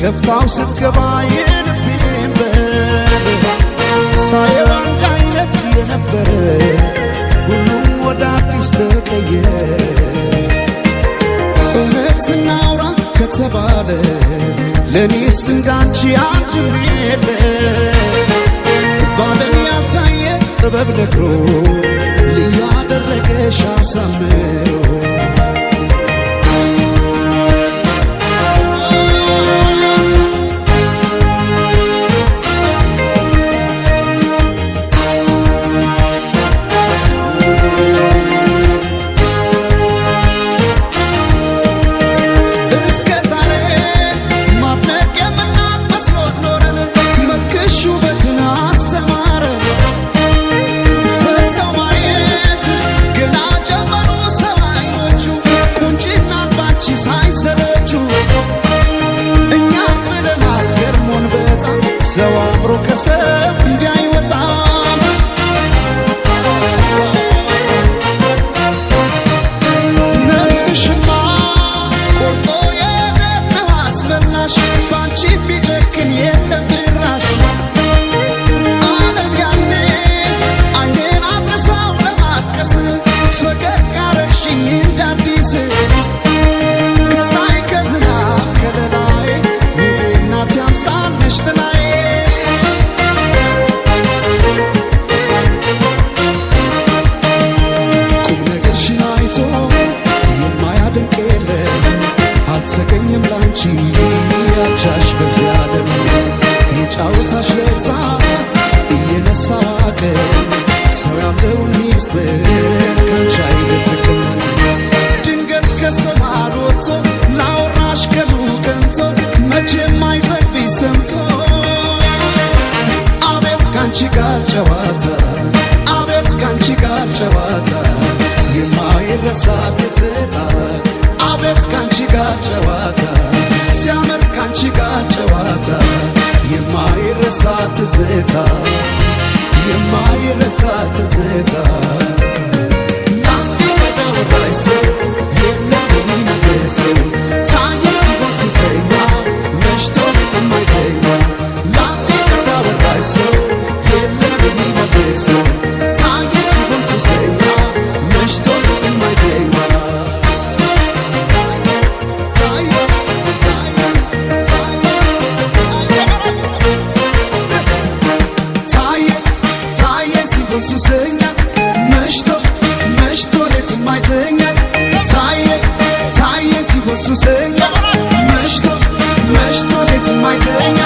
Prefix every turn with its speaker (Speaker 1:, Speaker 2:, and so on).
Speaker 1: ከፍታው ስትገባ የልቤን በር ሳየው አንድ አይነት የነበረ ሁሉም ወደ አዲስ ተቀየረ። እውነት ስናውራ ከተባለ ለኔስ እንዳንቺ አንድም የለ ባለም ያልታየ ጥበብ ነግሮ ልዩ አደረገሽ አሳምሮ ሰው አምሮ ከሰብ እንዳይወጣም ነፍስሽማ ቆርጦ የደነው አስበላሽ ባንቺ ቢጨክን የለም ጭራሽ ዓለም ያኔ አይኔን አድረሳው ለማቀስ ፈገግ አረግሽኝ እንዳዲስ ከፀሐይ ከዝናብ ከለላይ ውቤ እናቴ አምሳል ነሽ ጥላይ አልተገኘም ላንቺ ያቻሽ በዚያ ዓለም የጫወታሽ ለዛ እየነሳ ዋቀ ሰው ያለውን ሚስጥር ካንቺ አይደብቅም። ድንገት ከሰማር ወጥቶ ላወራሽ ቀኑ ቀንቶ መቼም አይጠግብሽ ሰምቶ አቤት ካንቺ ጋር ጨዋታ አቤት ካንቺ ጋር ጨዋታ የማይረሳ ትዝታ አቤት ካንቺ ጋር ጨዋታ ሲያምር ካንቺ ጋር ጨዋታ የማይረሳ ትዝታ የማይረሳ ትዝታ ላንዴ ወዳወራይ ሰው የለም የሚመልሰው ታየ ሲሆን ሱሰኛ መሽቶ የማይተኛ ላንዴ ወዳወራይ ሰው የለም የሚመልሰው ታየ ሲሆን ሱሰኛ መሽቶ የማይተኛ ሱሰኛ መሽቶ መሽቶ ሌት የማይተኛ ታየ ሲሆን ሱሰኛ መሽቶ መሽቶ ሌት የማይተኛ